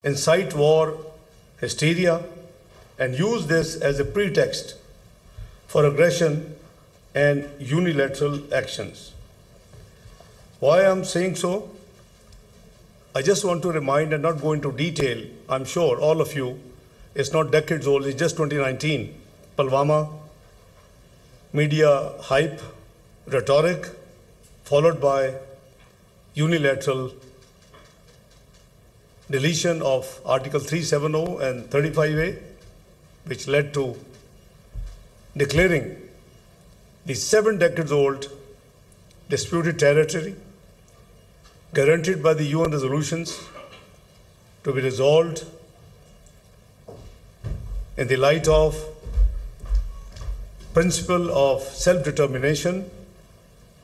incite war, hysteria, and use this as a pretext for aggression and unilateral actions. Why I'm saying so? I just want to remind and not go into detail. I'm sure all of you, it's not decades old, it's just 2019. Pulwama, media hype, rhetoric, followed by unilateral deletion of Article 370 and 35A, which led to declaring the 7 decades old disputed territory guaranteed by the UN resolutions to be resolved in the light of principle of self-determination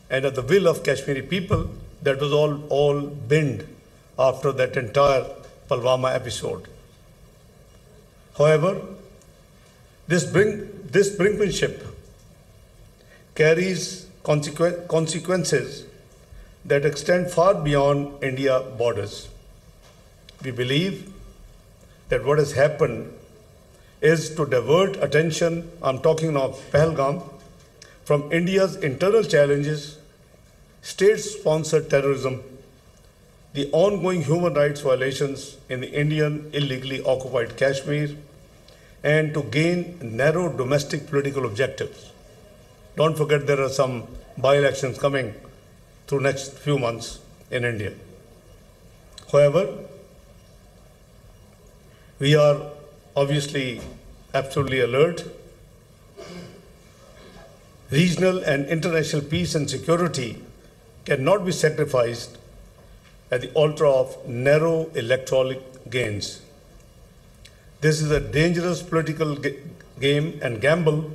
and of the will of Kashmiri people. That was all binned after that entire Pulwama episode. However, this brinkmanship carries consequences that extend far beyond India borders. We believe that what has happened is to divert attention, I'm talking of Pahalgam, from India's internal challenges, state-sponsored terrorism, the ongoing human rights violations in the Indian illegally occupied Kashmir, and to gain narrow domestic political objectives. Don't forget there are some by-elections coming through next few months in India. However, we are obviously absolutely alert. Regional and international peace and security cannot be sacrificed at the altar of narrow electoral gains. This is a dangerous political game and gamble,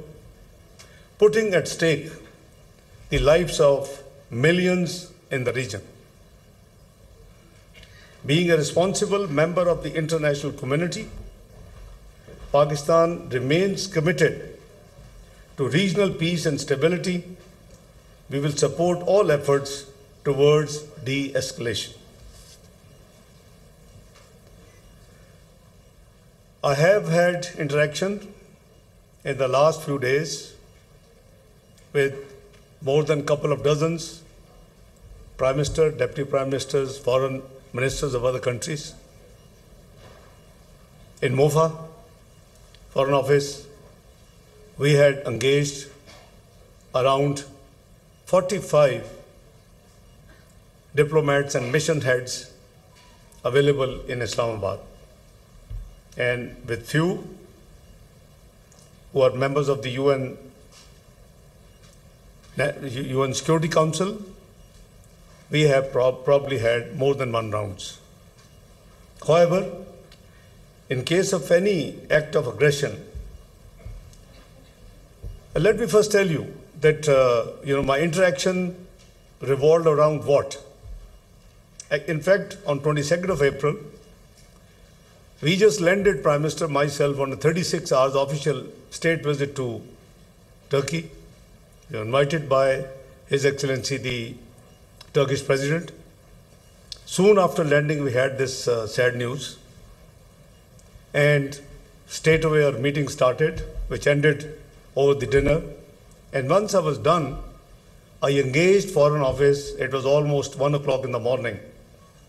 putting at stake the lives of millions in the region. Being a responsible member of the international community, Pakistan remains committed to regional peace and stability. We will support all efforts towards de-escalation. I have had interaction in the last few days with more than a couple of dozens Prime Minister, Deputy Prime Ministers, foreign ministers of other countries. In MOFA, Foreign Office, we had engaged around 45 diplomats and mission heads available in Islamabad, and with few who are members of the UN Security Council, we have probably had more than one rounds. However, in case of any act of aggression, let me first tell you that my interaction revolved around what? In fact, on 22nd of April, we just landed, Prime Minister, myself, on a 36 hours official state visit to Turkey. We were invited by His Excellency the Turkish President. Soon after landing, we had this sad news, and straight away our meeting started, which ended over the dinner. And once I was done, I engaged Foreign Office. It was almost 1 o'clock in the morning,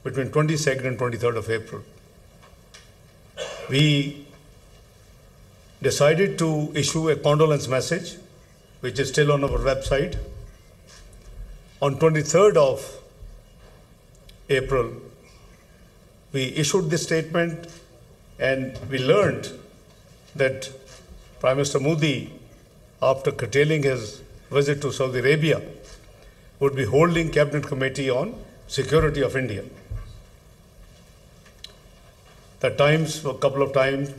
between 22nd and 23rd of April. We decided to issue a condolence message, which is still on our website. On 23rd of April, we issued this statement, and we learned that Prime Minister Modi, after curtailing his visit to Saudi Arabia, would be holding Cabinet Committee on Security of India. The times, a couple of times,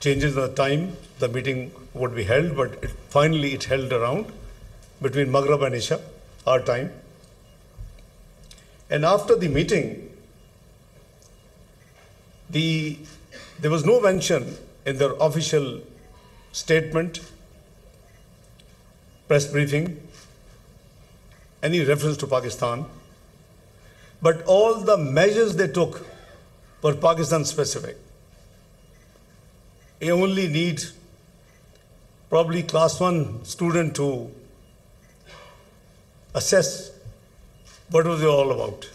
changes in the time the meeting would be held, but finally it held around between Maghrib and Isha, our time. And after the meeting, there was no mention in their official statement, press briefing, any reference to Pakistan, but all the measures they took were Pakistan specific. You only need probably class 1 student to assess what was it all about.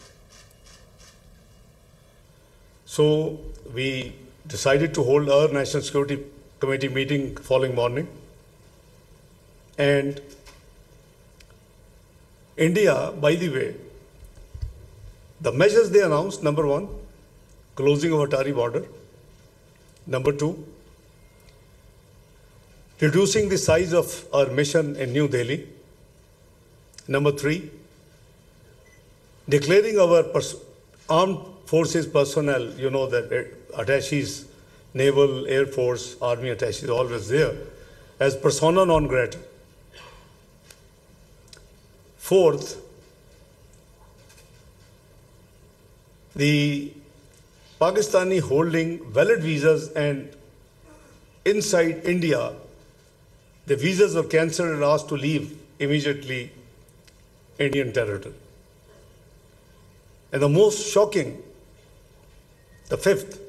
So we decided to hold our National Security Committee meeting following morning. And India, by the way, the measures they announced: number 1, closing of Atari border; number 2, reducing the size of our mission in New Delhi; number 3, declaring our armed forces personnel, you know that attaches, naval, air force, army attaches, always there, as persona non grata. 4th, the Pakistani holding valid visas, and inside India, the visas were cancelled and asked to leave immediately Indian territory. And the most shocking, the 5th,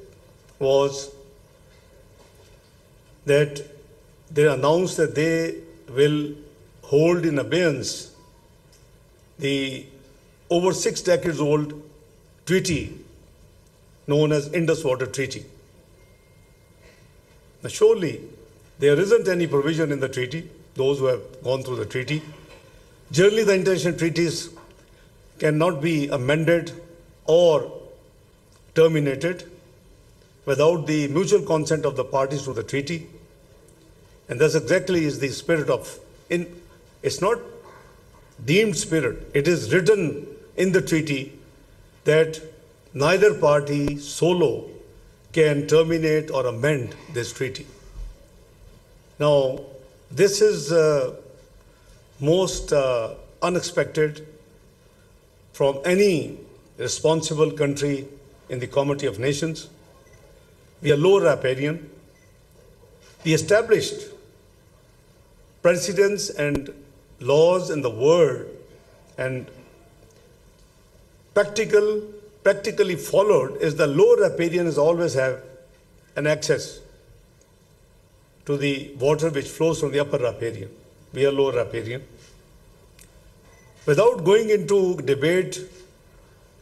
was that they announced that they will hold in abeyance the over 6 decades old treaty known as Indus Water Treaty. Now surely there isn't any provision in the treaty, those who have gone through the treaty. Generally the international treaties cannot be amended or terminated without the mutual consent of the parties to the treaty. And that's exactly is the spirit of, it's not deemed spirit, it is written in the treaty that neither party solo can terminate or amend this treaty. Now, this is most unexpected from any responsible country in the Committee of Nations. We are low riparian. The established precedents and laws in the world and practically followed is the low riparians always have an access to the water which flows from the upper riparian. We are low riparian. Without going into debate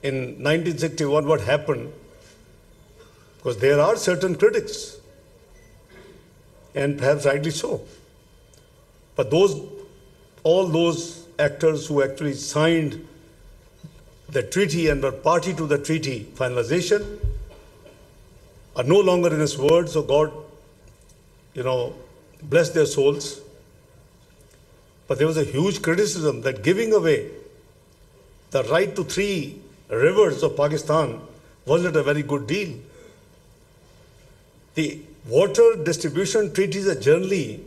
in 1961 what happened, because there are certain critics, and perhaps rightly so, but all those actors who actually signed the treaty and were party to the treaty finalization are no longer in this world, so God, bless their souls. But there was a huge criticism that giving away the right to 3 rivers of Pakistan wasn't a very good deal. The water distribution treaties are generally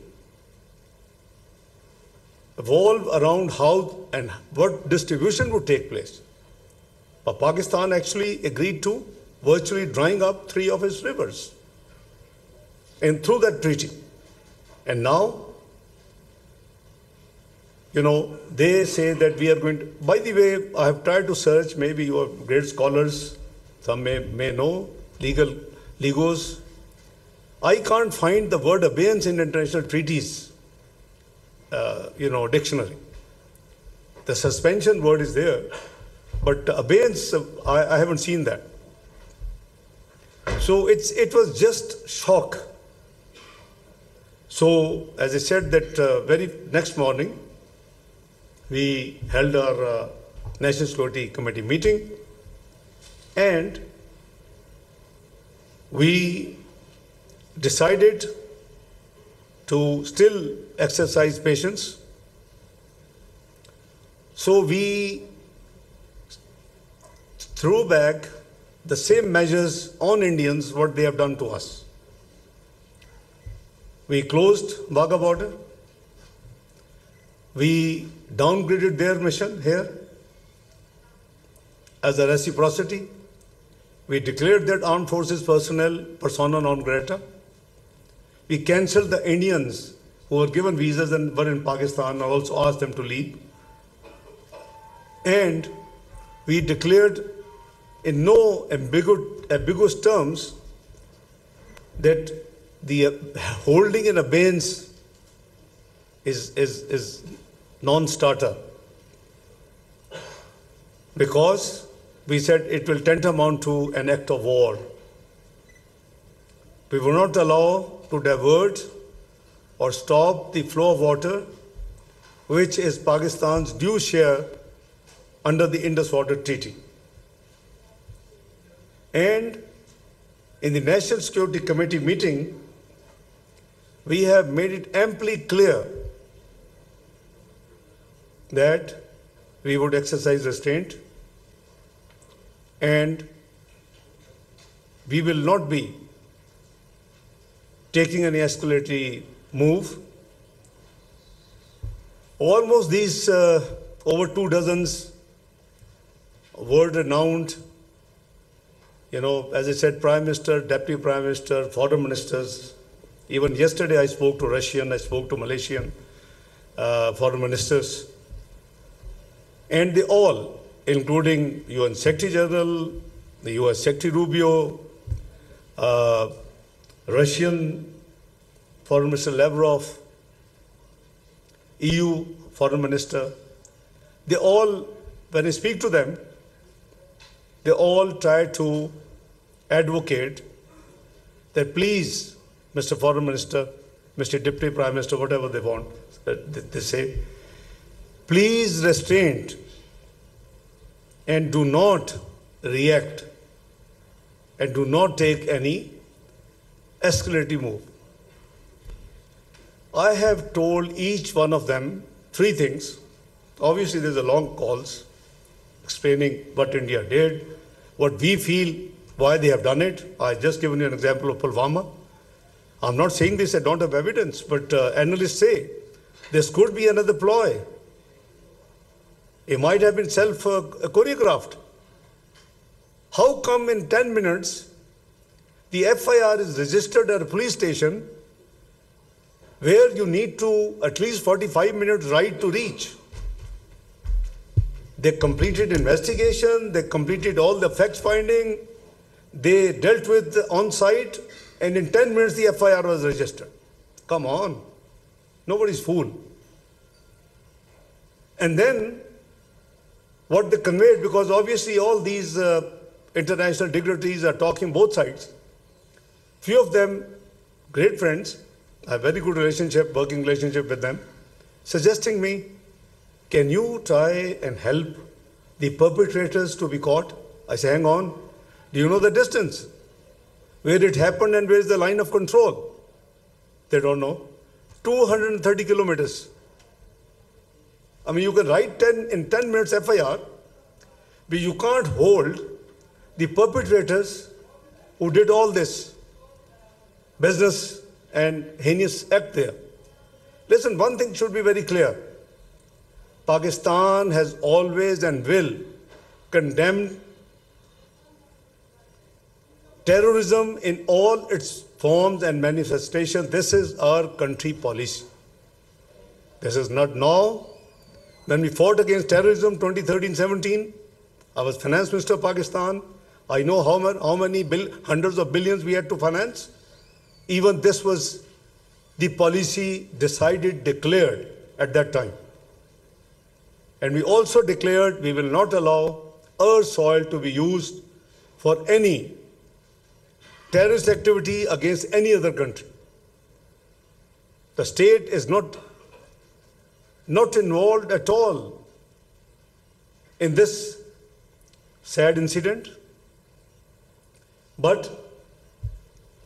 evolve around how and what distribution would take place. But Pakistan actually agreed to virtually drying up 3 of its rivers and through that treaty. And now, they say that we are going to, by the way, I have tried to search, maybe you are great scholars, some may know, legos. I can't find the word abeyance in international treaties, dictionary. The suspension word is there, but abeyance, I haven't seen that. So it was just shock. So, as I said, that very next morning, we held our National Security Committee meeting, and we decided to still exercise patience. So we threw back the same measures on Indians what they have done to us. We closed Wagah border. We downgraded their mission here as a reciprocity. We declared that armed forces personnel persona non grata. We cancelled the Indians who were given visas and were in Pakistan and also asked them to leave. And we declared in no ambiguous terms that the holding in abeyance is non-starter, because we said it will tantamount to an act of war. We will not allow to divert or stop the flow of water, which is Pakistan's due share under the Indus Water Treaty. And in the National Security Committee meeting, we have made it amply clear that we would exercise restraint and we will not be taking any escalatory move. Almost these over 24 world-renowned, as I said, Prime Minister, Deputy Prime Minister, Foreign Ministers. Even yesterday I spoke to Russian, I spoke to Malaysian Foreign Ministers. And they all, including UN Secretary General, the US Secretary Rubio, Russian Foreign Minister Lavrov, EU Foreign Minister, they all, when I speak to them, they all try to advocate that please, Mr. Foreign Minister, Mr. Deputy Prime Minister, whatever they want, they say, please restrain and do not react and do not take any escalating move. I have told each one of them 3 things. Obviously, there's a long calls explaining what India did, what we feel, why they have done it. I just given you an example of Pulwama. I'm not saying this, I don't have evidence, but analysts say this could be another ploy. It might have been self-choreographed. How come in 10 minutes the FIR is registered at a police station where you need to at least 45 minutes ride to reach? They completed investigation, they completed all the facts finding, they dealt with on-site, and in 10 minutes the FIR was registered. Come on, nobody's fool. And then what they conveyed, because obviously all these international dignitaries are talking both sides. Few of them, great friends, I have very good relationship, working relationship with them, suggesting me, can you try and help the perpetrators to be caught? I say, hang on, do you know the distance? Where it happened and where is the line of control? They don't know. 230 kilometers. I mean, you can write in 10 minutes FIR, but you can't hold the perpetrators who did all this business and heinous act there. Listen, one thing should be very clear. Pakistan has always and will condemn terrorism in all its forms and manifestations. This is our country policy. This is not now. When we fought against terrorism 2013-17, I was Finance Minister of Pakistan. I know how many hundreds of billions we had to finance. Even this was the policy decided, declared at that time. And we also declared we will not allow our soil to be used for any terrorist activity against any other country. The state is not involved at all in this sad incident. But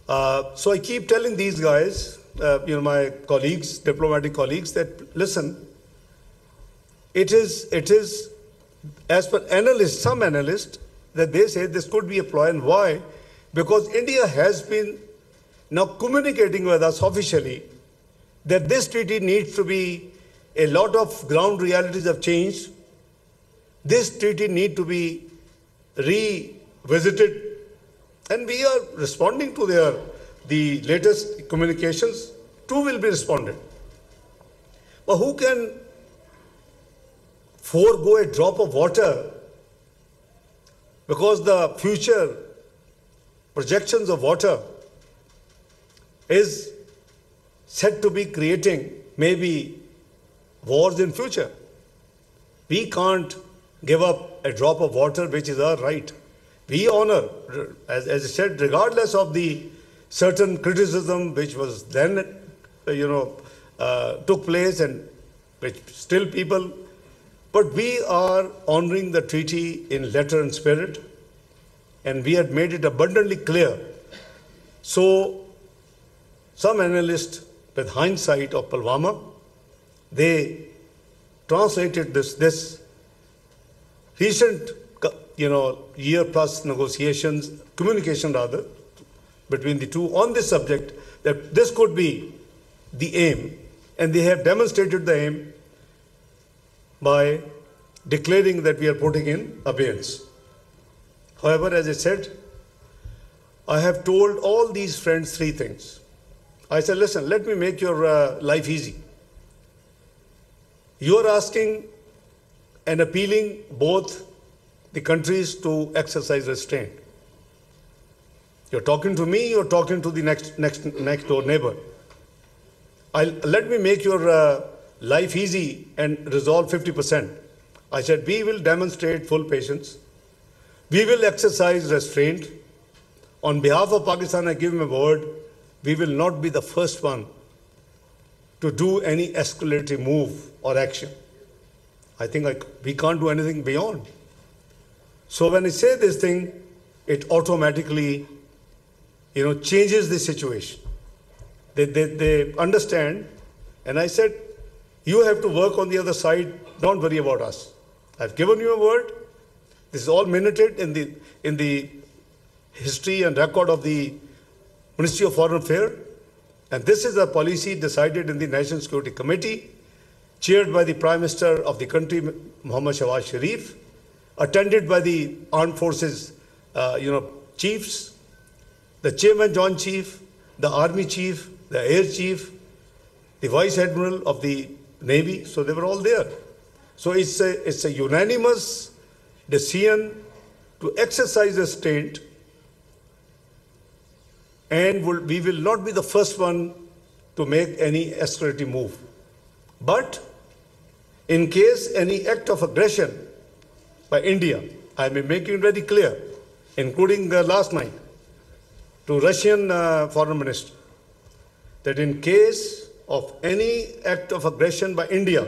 so I keep telling these guys, my colleagues, diplomatic colleagues, that listen, it is as per analysts, some analysts, that they say this could be a ploy. And why? Because India has been now communicating with us officially that this treaty needs to be, a lot of ground realities have changed. This treaty needs to be revisited. And we are responding to the latest communications. 2 will be responded. But who can forego a drop of water because the future projections of water is said to be creating maybe wars in future. We can't give up a drop of water, which is our right. We honor, as I said, regardless of the certain criticism which was then, took place and which still people, but we are honoring the treaty in letter and spirit, and we had made it abundantly clear. So some analysts, with hindsight of Pulwama, they translated this recent, year plus negotiations, communication rather, between the two on this subject, that this could be the aim, and they have demonstrated the aim by declaring that we are putting in abeyance. However, as I said, I have told all these friends three things. I said, listen, let me make your life easy. You are asking and appealing both the countries to exercise restraint. You're talking to me, you're talking to the next door neighbor. Let me make your life easy and resolve 50%. I said, we will demonstrate full patience. We will exercise restraint. On behalf of Pakistan, I give him a word, we will not be the first one to do any escalatory move or action. I think we can't do anything beyond. So when I say this thing, it automatically, changes the situation. They understand, and I said, you have to work on the other side, don't worry about us. I've given you a word. This is all minuted in the history and record of the Ministry of Foreign Affairs, and this is a policy decided in the National Security Committee, chaired by the Prime Minister of the country, Muhammad Shahbaz Sharif, attended by the Armed Forces, chiefs, the Chairman Joint Chief, the Army Chief, the Air Chief, the Vice Admiral of the Navy. So they were all there. So it's a unanimous decision to exercise restraint, and we will not be the first one to make any escalating move. But in case any act of aggression by India, I am making it very clear, including last night, to Russian Foreign Minister, that in case of any act of aggression by India,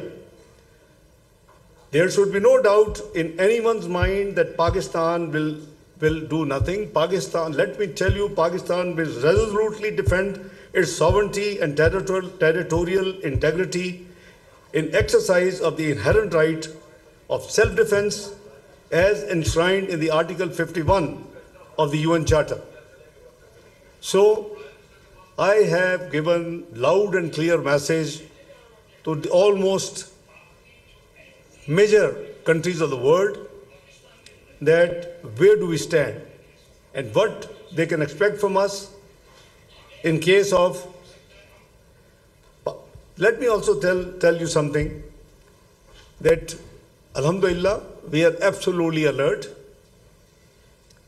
there should be no doubt in anyone's mind that Pakistan will do nothing. Pakistan, let me tell you, Pakistan will resolutely defend its sovereignty and territorial integrity in exercise of the inherent right of self-defense as enshrined in the Article 51 of the UN Charter. So, I have given loud and clear message to the almost major countries of the world that where do we stand and what they can expect from us in case of. Let me also tell you something, that Alhamdulillah, we are absolutely alert.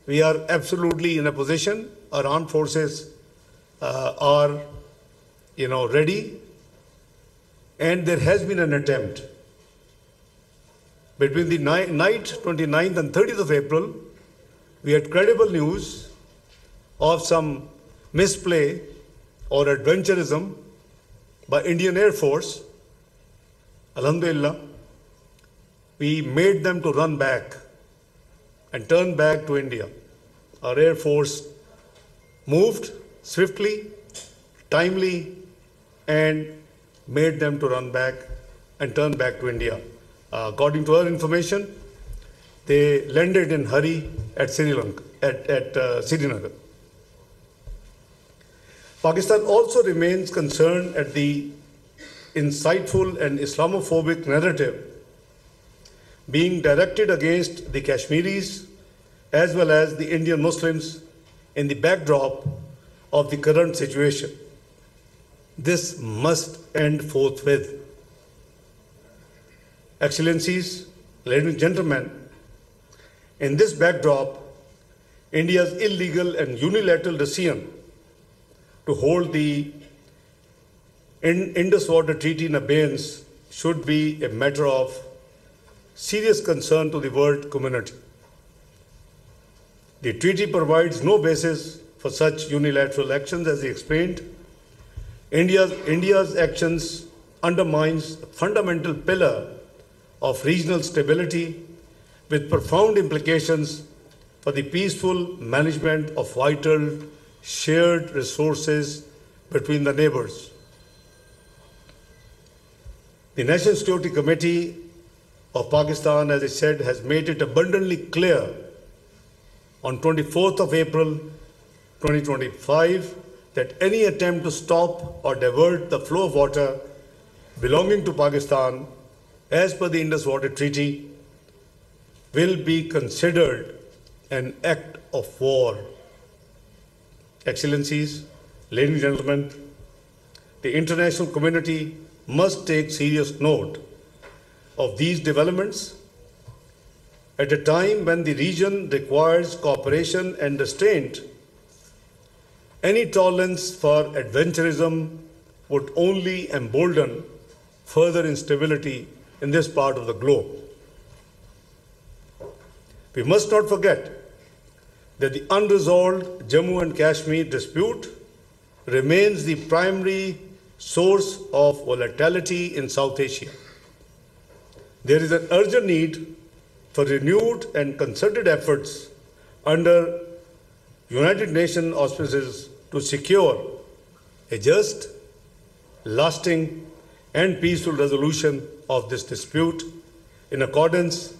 We are absolutely in a position. Our armed forces are, ready. And there has been an attempt. Between the night 29th and 30th of April, we had credible news of some misplay or adventurism by Indian Air Force. Alhamdulillah, we made them to run back and turn back to India. Our Air Force moved swiftly, timely, and made them to run back and turn back to India. According to our information, they landed in hurry at Sri Lanka, at Srinagar. Pakistan also remains concerned at the insightful and Islamophobic narrative being directed against the Kashmiris as well as the Indian Muslims in the backdrop of the current situation. This must end forthwith. Excellencies, ladies and gentlemen, In this backdrop, India's illegal and unilateral decision to hold the Indus Water Treaty in abeyance should be a matter of serious concern to the world community. The treaty provides no basis for such unilateral actions, as he explained. India's actions undermines a fundamental pillar of regional stability with profound implications for the peaceful management of vital shared resources between the neighbors. The National Security Committee of Pakistan, as I said, has made it abundantly clear on 24th of April 2025 that any attempt to stop or divert the flow of water belonging to Pakistan as per the Indus Water Treaty will be considered an act of war. Excellencies, ladies and gentlemen, the international community must take serious note of these developments at a time when the region requires cooperation and restraint. Any tolerance for adventurism would only embolden further instability in this part of the globe. We must not forget that the unresolved Jammu and Kashmir dispute remains the primary source of volatility in South Asia. There is an urgent need for renewed and concerted efforts under United Nations auspices to secure a just, lasting, and peaceful resolution of this dispute in accordance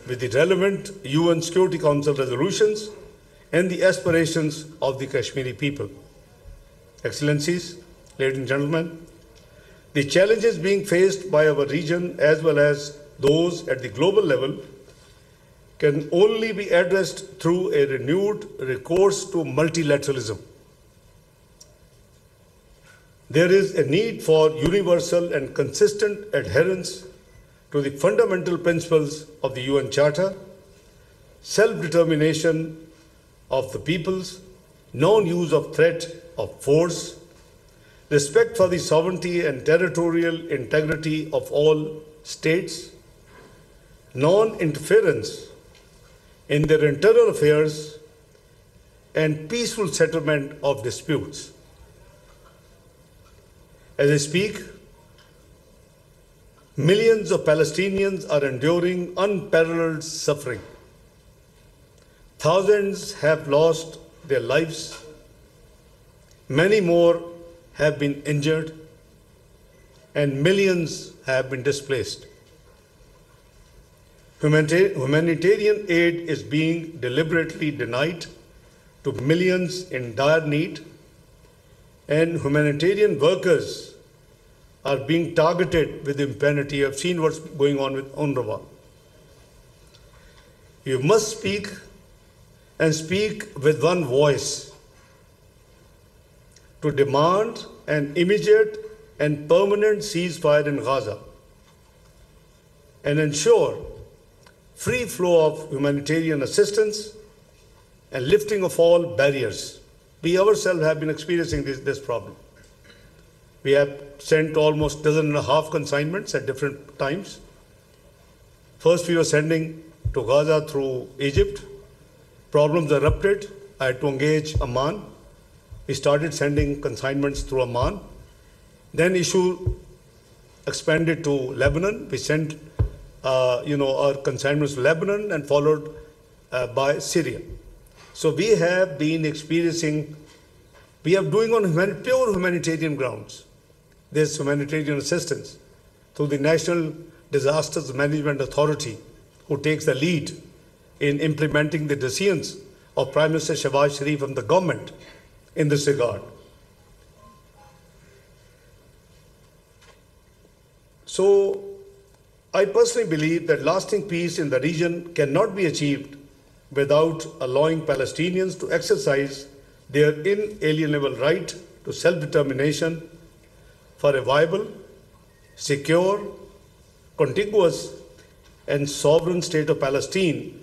with the relevant UN Security Council resolutions and the aspirations of the Kashmiri people. Excellencies, ladies and gentlemen, the challenges being faced by our region as well as those at the global level can only be addressed through a renewed recourse to multilateralism. There is a need for universal and consistent adherence to the fundamental principles of the UN Charter, self-determination of the peoples, non-use of threat of force, respect for the sovereignty and territorial integrity of all states, non-interference in their internal affairs, and peaceful settlement of disputes. As I speak, millions of Palestinians are enduring unparalleled suffering. Thousands have lost their lives. Many more have been injured, and millions have been displaced. Humanitarian aid is being deliberately denied to millions in dire need, and humanitarian workers are being targeted with impunity. You have seen what's going on with UNRWA. You must speak and speak with one voice to demand an immediate and permanent ceasefire in Gaza and ensure free flow of humanitarian assistance and lifting of all barriers. We ourselves have been experiencing this problem. We have sent almost 1.5 consignments at different times. First, we were sending to Gaza through Egypt. Problems erupted. I had to engage Amman. We started sending consignments through Amman. Then issue expanded to Lebanon. We sent our consignments to Lebanon and followed by Syria. So we have been experiencing, we are doing on pure humanitarian grounds. There's humanitarian assistance through the National Disasters Management Authority, who takes the lead in implementing the decisions of Prime Minister Shahbaz Sharif and the government in this regard. So I personally believe that lasting peace in the region cannot be achieved without allowing Palestinians to exercise their inalienable right to self-determination for a viable, secure, contiguous, and sovereign state of Palestine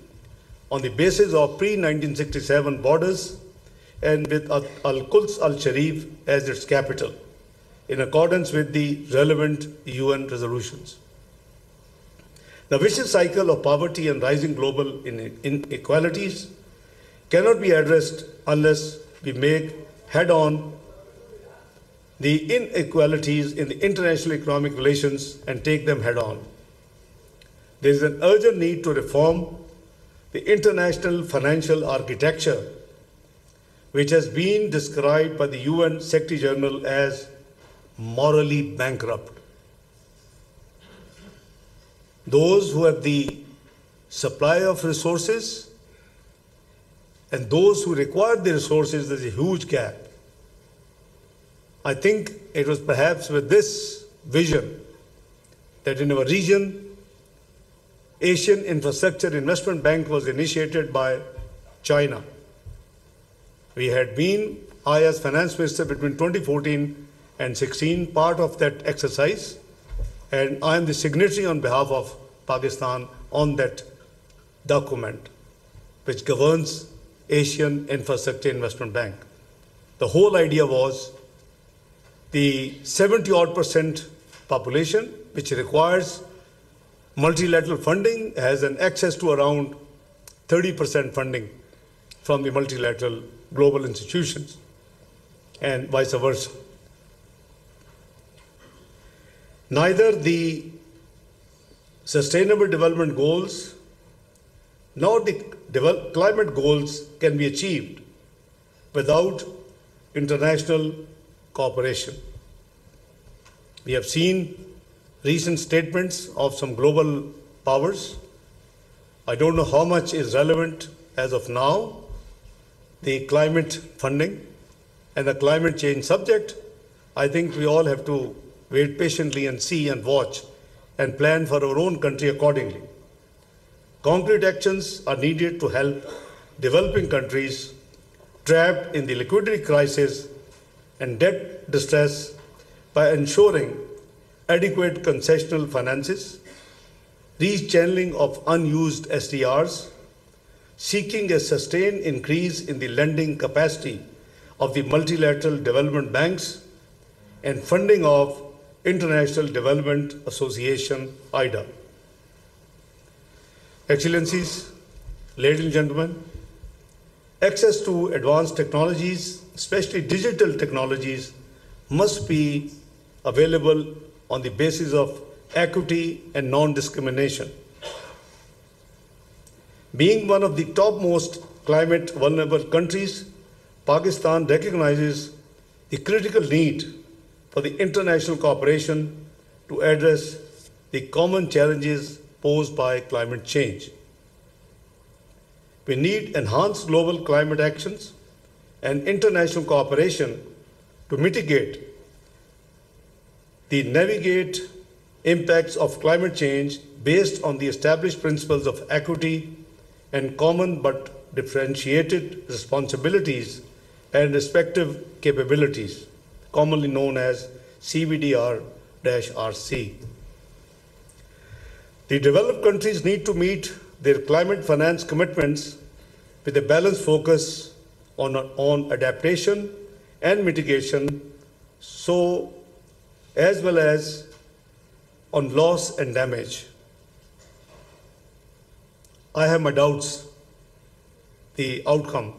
on the basis of pre-1967 borders and with Al-Quds Al-Sharif as its capital, in accordance with the relevant UN resolutions. The vicious cycle of poverty and rising global inequalities cannot be addressed unless we make head-on the inequalities in the international economic relations and take them head-on. There is an urgent need to reform the international financial architecture, which has been described by the UN Secretary General as morally bankrupt. Those who have the supply of resources and those who require the resources, there's a huge gap. I think it was perhaps with this vision that in our region, Asian Infrastructure Investment Bank was initiated by China. We had been, I as finance minister between 2014 and 16, part of that exercise, and I am the signatory on behalf of Pakistan on that document which governs Asian Infrastructure Investment Bank. The whole idea was the 70-odd% population which requires multilateral funding has an access to around 30% funding from the multilateral global institutions and vice versa. Neither the Sustainable Development Goals nor the climate goals can be achieved without international cooperation. We have seen recent statements of some global powers. I don't know how much is relevant as of now, the climate funding and the climate change subject. I think we all have to wait patiently and see and watch and plan for our own country accordingly. Concrete actions are needed to help developing countries trapped in the liquidity crisis and debt distress by ensuring adequate concessional finances, rechanneling of unused SDRs, seeking a sustained increase in the lending capacity of the multilateral development banks, and funding of International Development Association, IDA. Excellencies, ladies and gentlemen, access to advanced technologies, especially digital technologies, must be available on the basis of equity and non-discrimination. Being one of the topmost climate vulnerable countries, Pakistan recognizes the critical need for the international cooperation to address the common challenges posed by climate change. We need enhanced global climate actions and international cooperation to mitigate the navigate impacts of climate change based on the established principles of equity and common but differentiated responsibilities and respective capabilities, commonly known as CBDR-RC. The developed countries need to meet their climate finance commitments with a balanced focus on adaptation and mitigation, so as well as on loss and damage. I have my doubts the outcome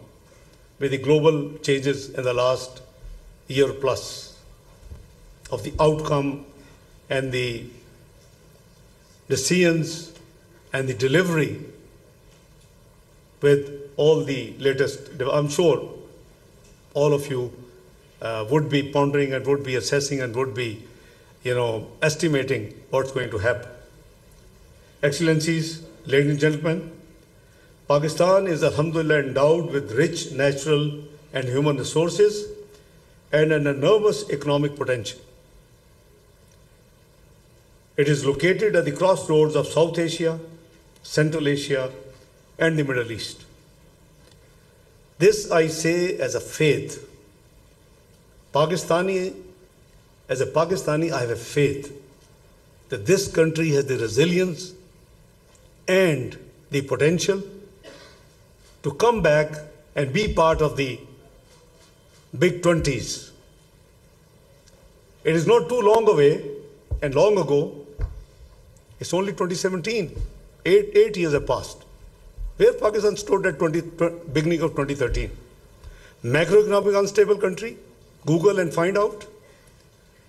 with the global changes in the last year plus of the outcome and the decisions and the delivery with all the latest. I'm sure all of you would be pondering and would be assessing and would be, estimating what's going to happen. Excellencies, ladies and gentlemen, Pakistan is alhamdulillah endowed with rich natural and human resources and an enormous economic potential. It is located at the crossroads of South Asia, Central Asia, and the Middle East. This I say as a faith. As a Pakistani, I have a faith that this country has the resilience and the potential to come back and be part of the big 20s. It is not too long away and long ago. It's only 2017. Eight years have passed. Where Pakistan stood at beginning of 2013. Macroeconomic unstable country. Google and find out.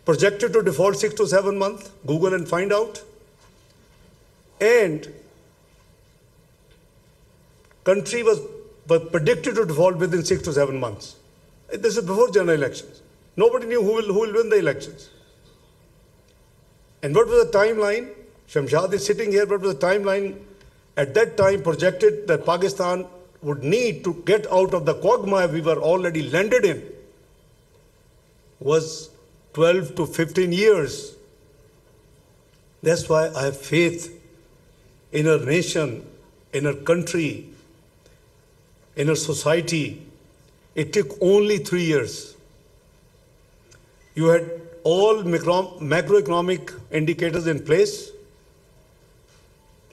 Projected to default 6 to 7 months. Google and find out. And country was predicted to default within 6 to 7 months. This is before general elections. Nobody knew who will win the elections. And what was the timeline? Shamshad is sitting here. What was the timeline? At that time projected that Pakistan would need to get out of the quagmire we were already landed in was 12 to 15 years. That's why I have faith in our nation, in our country, in our society. It took only 3 years. You had all macroeconomic indicators in place,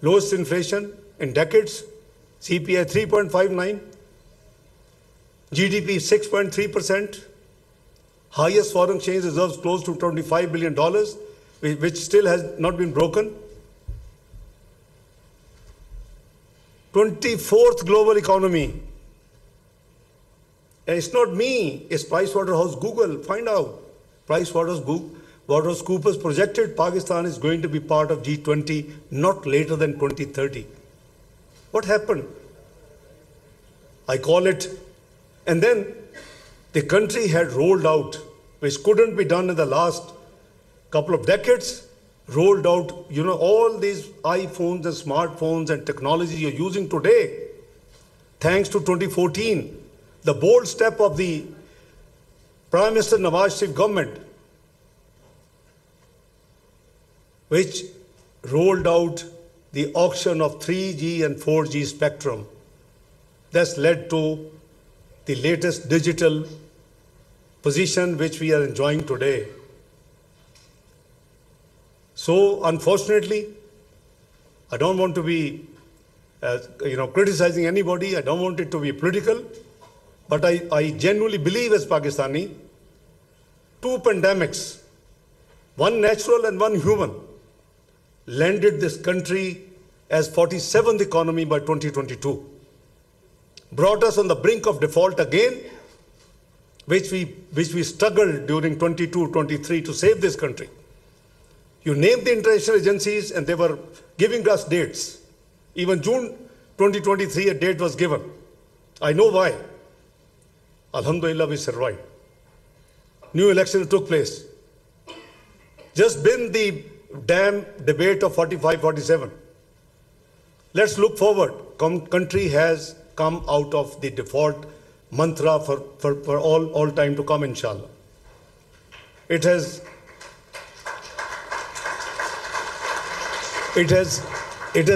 lowest inflation in decades, CPI 3.59, GDP 6.3%, highest foreign exchange reserves close to $25 billion, which still has not been broken. 24th global economy. And it's not me, it's PricewaterhouseCoopers. Find out. PricewaterhouseCoopers projected Pakistan is going to be part of G20 not later than 2030. What happened? I call it, and then the country had rolled out, which couldn't be done in the last couple of decades, rolled out, all these iPhones and smartphones and technology you're using today, thanks to 2014, the bold step of the Prime Minister Nawaz Sharif government, which rolled out the auction of 3G and 4G spectrum. That's led to the latest digital position which we are enjoying today. So unfortunately, I don't want to be criticizing anybody. I don't want it to be political. But I genuinely believe as Pakistani, two pandemics, one natural and one human, landed this country as 47th economy by 2022. Brought us on the brink of default again, which we struggled during 22-23 to save this country. You named the international agencies and they were giving us dates. Even June 2023 a date was given. I know why. Alhamdulillah, we survived. New elections took place. Just been the damn debate of 45-47. Let's look forward. Country has come out of the default mantra for all time to come, inshallah. It has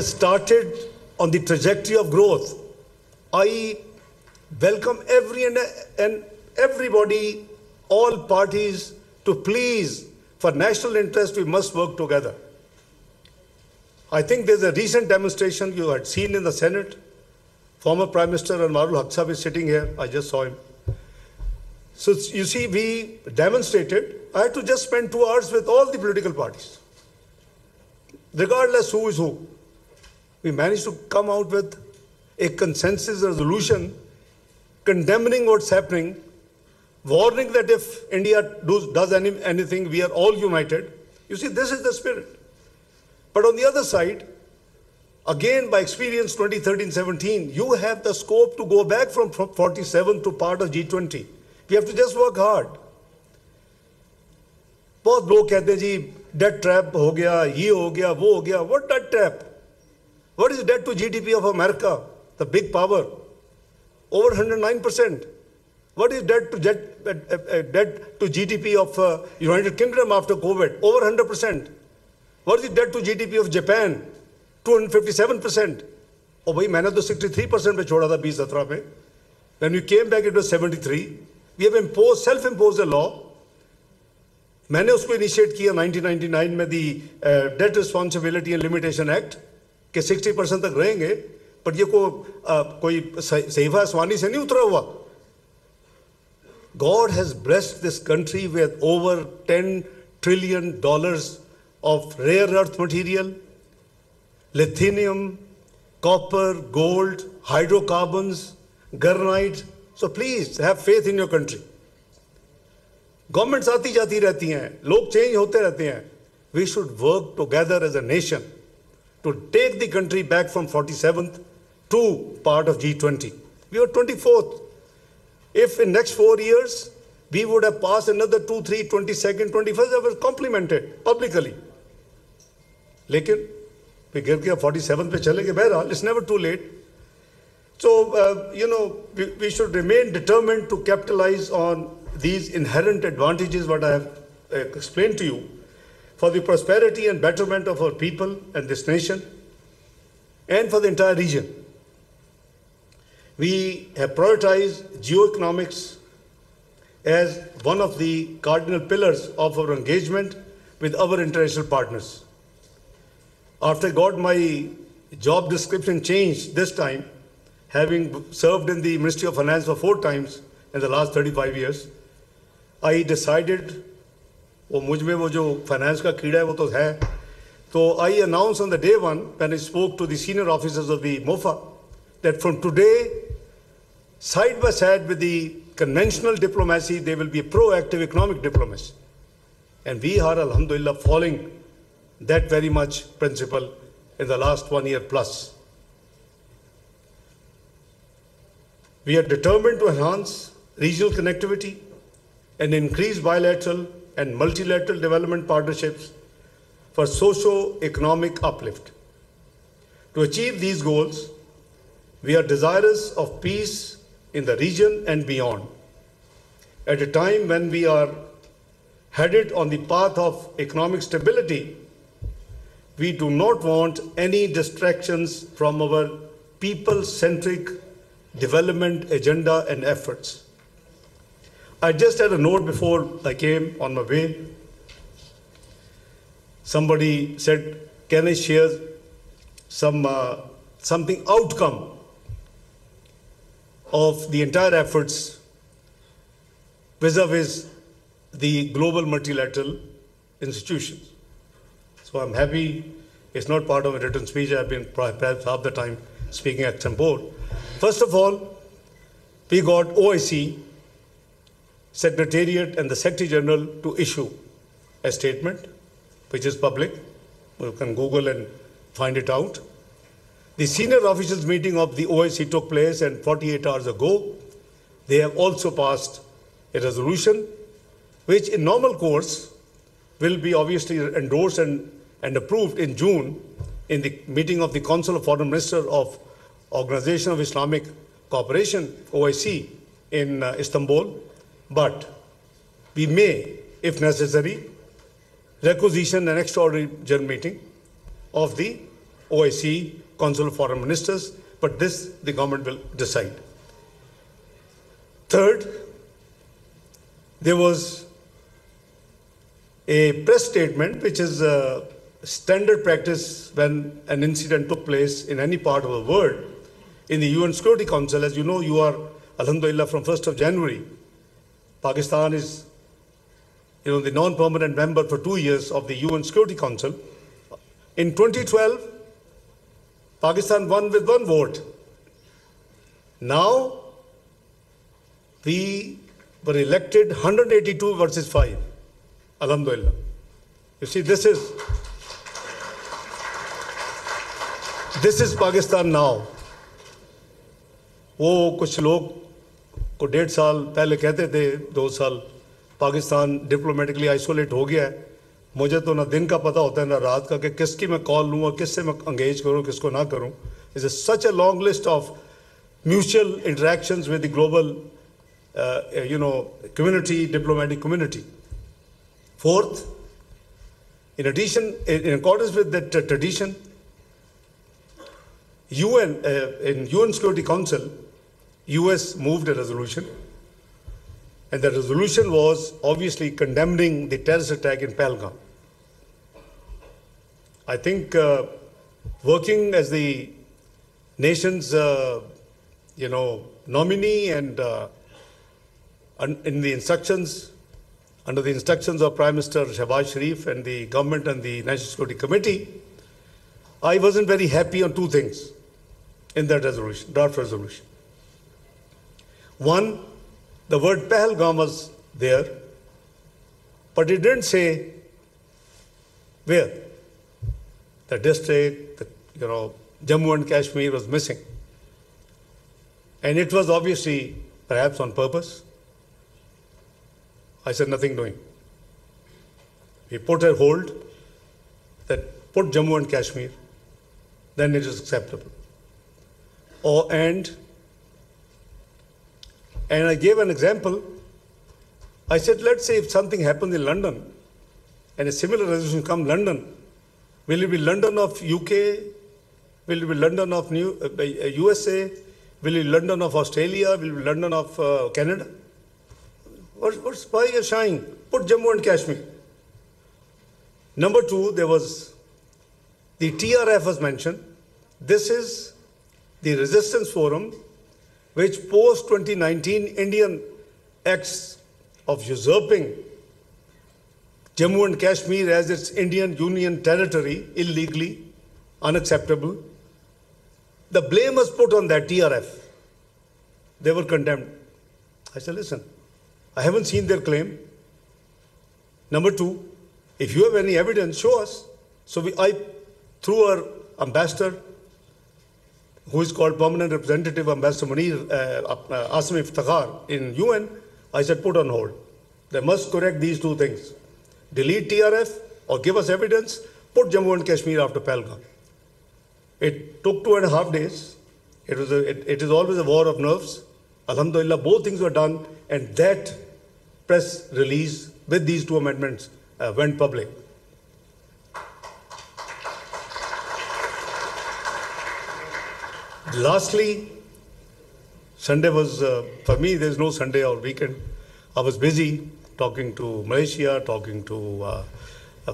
started on the trajectory of growth. I welcome everybody, all parties, to please, for national interest, we must work together. I think there's a recent demonstration you had seen in the Senate. Former Prime Minister Anwarul Haque is sitting here. I just saw him. So you see, we demonstrated. I had to just spend 2 hours with all the political parties, regardless who is who. We managed to come out with a consensus resolution condemning what's happening, warning that if India does anything, we are all united. You see, this is the spirit. But on the other side, again, by experience 2013-17, you have the scope to go back from 47 to part of G20. We have to just work hard. बहुत लोग कहते हैं जी debt trap हो गया, ये हो गया, वो हो गया. What debt trap? What is debt to GDP of America, the big power? Over 109%. What is debt to GDP of United Kingdom after COVID? Over 100%. What is debt to GDP of Japan? 257%. Oh, bhai, मैंने तो 63% पे छोड़ा था 2017 पे. When we came back, it was 73. We have self-imposed a law. मैंने उसको initiate किया 1999 में the Debt Responsibility and Limitation Act कि 60% तक रहेंगे. पर ये कोई सहीफा आसमानी से नहीं उतरा हुआ. God has blessed this country with over $10 trillion of rare earth material, lithium, copper, gold, hydrocarbons, granite. So please have faith in your country. Governments आती जाती रहती हैं, लोग चेंज होते रहते हैं. We should work together as a nation to take the country back from 47th to part of G20. We were 24th. If in next 4 years we would have passed another 2, 3, 22nd, 21st, I was complimented publicly. लेकिन we गिर के 47th पे चले गए. बहरहाल, it's never too late. So we should remain determined to capitalize on these inherent advantages what I have explained to you for the prosperity and betterment of our people and this nation and for the entire region. We have prioritized geoeconomics as one of the cardinal pillars of our engagement with our international partners. After I got my job description changed this time, having served in the Ministry of Finance for 4 times in the last 35 years, I decided, मुझ में वो जो finance का कीड़ा है वो तो है, so I announced on the day one when I spoke to the senior officers of the MOFA that from today, side by side with the conventional diplomacy, there will be a proactive economic diplomacy. And we are, alhamdulillah, following that very much principle in the last 1 year plus. We are determined to enhance regional connectivity and increase bilateral and multilateral development partnerships for socio-economic uplift. To achieve these goals, we are desirous of peace in the region and beyond. At a time when we are headed on the path of economic stability, we do not want any distractions from our people-centric development agenda and efforts. I just had a note before I came on my way. Somebody said, can I share something outcome of the entire efforts vis-a-vis the global multilateral institutions. So I'm happy it's not part of a written speech. I've been perhaps half the time speaking at some board. First of all, we got OIC, Secretariat and the Secretary General to issue a statement, which is public. You can Google and find it out. The senior officials meeting of the OIC took place, and 48 hours ago, they have also passed a resolution, which in normal course will be obviously endorsed and approved in June in the meeting of the Council of Foreign Ministers of Organization of Islamic Cooperation, OIC, in Istanbul. But we may, if necessary, requisition an extraordinary general meeting of the OIC, Council of Foreign Ministers, but this the government will decide. Third, there was a press statement, which is a standard practice when an incident took place in any part of the world. In the UN Security Council, as you know, you are, alhamdulillah, from 1st of January, Pakistan is the non-permanent member for 2 years of the UN Security Council. In 2012, Pakistan won with 1 vote. Now, we were elected 182 versus 5. Alhamdulillah. You see, this is Pakistan now. वो कुछ लोग को 1.5 साल पहले कहते थे 2 साल Pakistan diplomatically isolate हो गया है. मुझे तो ना दिन का पता होता है ना रात का कि किसकी मैं कॉल लूँ और किससे मैं एंगेज करूँ किसको ना करूँ. It's such a long list of mutual interactions with the global community, diplomatic community. Fourth, in addition, in accordance with that tradition, in UN Security Council, US moved a resolution, and the resolution was obviously condemning the terrorist attack in Pahalgam. I think working as the nation's, nominee and in the instructions, under the instructions of Prime Minister Shahbaz Sharif and the government and the National Security Committee, I wasn't very happy on two things in that resolution, draft resolution. One, the word Pahalgam was there, but it didn't say where. The district, Jammu and Kashmir was missing. And it was obviously, perhaps on purpose. I said nothing doing. We put a hold that put Jammu and Kashmir, then it is acceptable. And I gave an example. I said, let's say if something happens in London and a similar resolution comes London, will it be London of UK? Will it be London of USA? Will it be London of Australia? Will it be London of Canada? Why are you shying? Put Jammu and Kashmir. Number two, there was the TRF was mentioned. This is the resistance forum which post 2019 Indian acts of usurping Jammu and Kashmir as its Indian Union territory illegally, unacceptable. The blame was put on that TRF. They were condemned. I said, listen, I haven't seen their claim. Number two, if you have any evidence, show us. So I, through our ambassador, who is called Permanent Representative Ambassador Munir Asim Iftikhar in UN, I said, put on hold. They must correct these two things. Delete TRF or give us evidence, put Jammu and Kashmir after Pahalgam. It took 2.5 days. It is always a war of nerves. Alhamdulillah, both things were done, and that press release with these two amendments went public. Lastly, Sunday was, for me, there's no Sunday or weekend. I was busy talking to Malaysia, talking to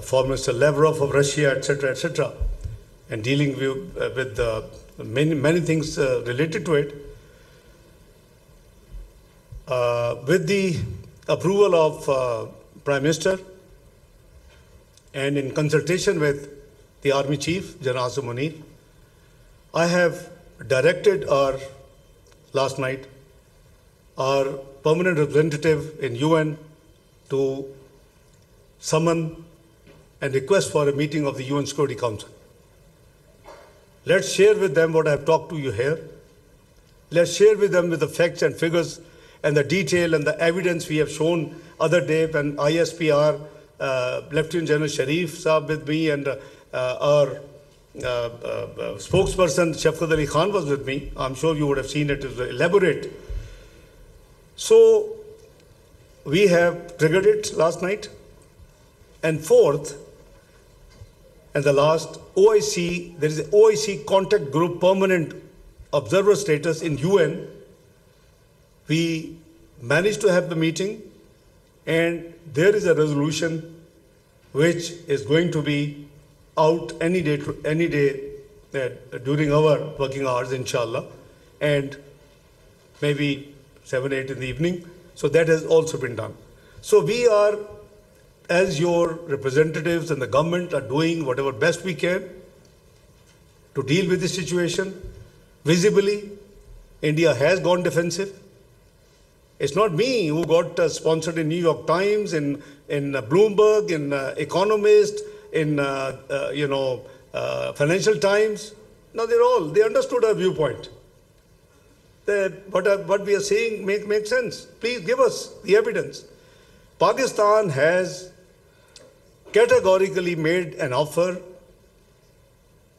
Foreign Minister Lavrov of Russia, etc., and dealing with many things related to it. With the approval of Prime Minister and in consultation with the Army Chief, General Asim Munir, I have directed last night our permanent representative in UN to summon and request for a meeting of the UN Security Council. Let's share with them what I have talked to you here. Let's share with them with the facts and figures and the detail and the evidence we have shown other day when ISPR, Lieutenant General Sharif Saab with me, and our spokesperson Shafqat Ali Khan was with me. I'm sure you would have seen it. It was elaborate. So we have triggered it last night. And fourth, and the last, OIC, there is an OIC contact group permanent observer status in UN. We managed to have the meeting, and there is a resolution which is going to be out any day during our working hours, inshallah, and maybe 7, 8 in the evening. So that has also been done. So we are, as your representatives and the government, are doing whatever best we can to deal with the situation. Visibly, India has gone defensive. It's not me who got sponsored in New York Times, in Bloomberg, in Economist, in Financial Times. No, they understood our viewpoint. What we are saying makes sense. Please give us the evidence. Pakistan has categorically made an offer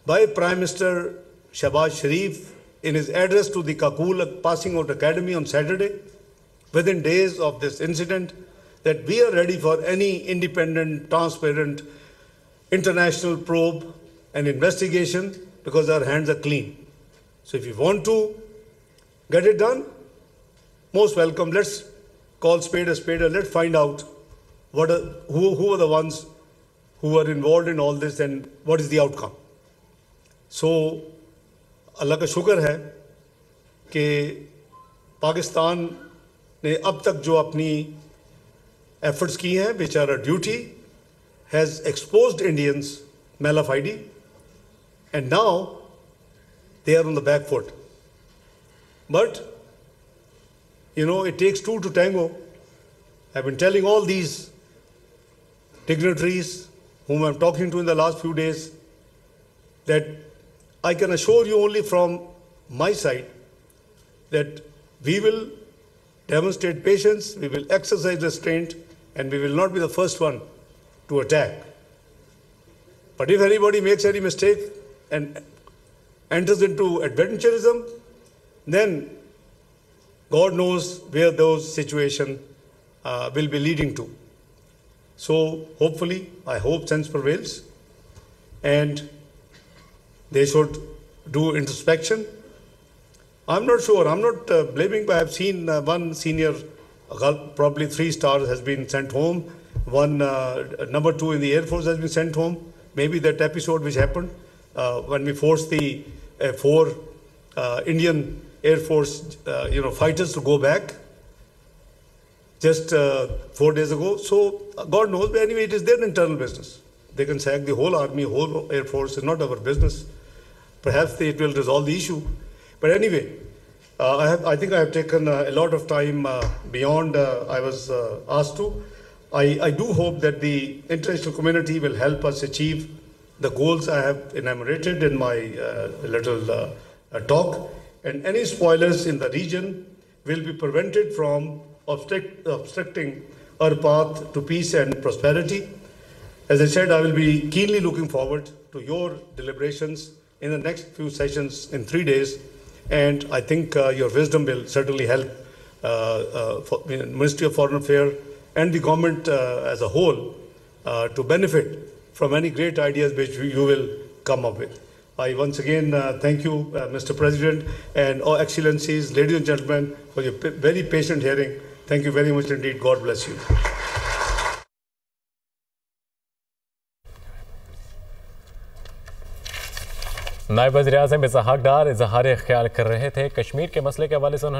by Prime Minister Shahbaz Sharif in his address to the Kakul Passing Out Academy on Saturday, within days of this incident, that we are ready for any independent, transparent, international probe and investigation because our hands are clean. So if you want to get it done, most welcome. Let's call spade a spade and let's find out who are the ones who are involved in all this and what is the outcome. So अल्लाह का शुक्र है कि पाकिस्तान ने अब तक जो अपनी efforts की हैं, which are a duty, has exposed Indians malafide, and now they are on the back foot. But you know, it takes two to tango. I've been telling all these dignitaries whom I'm talking to in the last few days that I can assure you only from my side that we will demonstrate patience, we will exercise restraint, and we will not be the first one to attack. But if anybody makes any mistake and enters into adventurism, then God knows where those situations will be leading to. So hopefully, I hope sense prevails, and they should do introspection. I'm not sure, I'm not blaming, but I've seen one senior, probably 3 stars, has been sent home. One number 2 in the Air Force has been sent home. Maybe that episode which happened when we forced the 4 Indian Air Force fighters to go back just 4 days ago. So God knows, but anyway, it is their internal business. They can sack the whole army, whole Air Force, it's not our business. Perhaps it will resolve the issue. But anyway, I think I have taken a lot of time beyond I was asked to. I do hope that the international community will help us achieve the goals I have enumerated in my little talk, and any spoilers in the region will be prevented from obstructing our path to peace and prosperity. As I said, I will be keenly looking forward to your deliberations in the next few sessions in 3 days, and I think your wisdom will certainly help Ministry of Foreign Affairs and the government as a whole to benefit from any great ideas which you will come up with. I once again thank you, Mr. President, and all excellencies, ladies and gentlemen, for your very patient hearing. Thank you very much indeed. God bless you. नायब वज़ीर-ए-आज़म इशक़ डार इज़हार ख्याल कर रहे थे। कश्मीर के मसले के हवाले से उन्होंने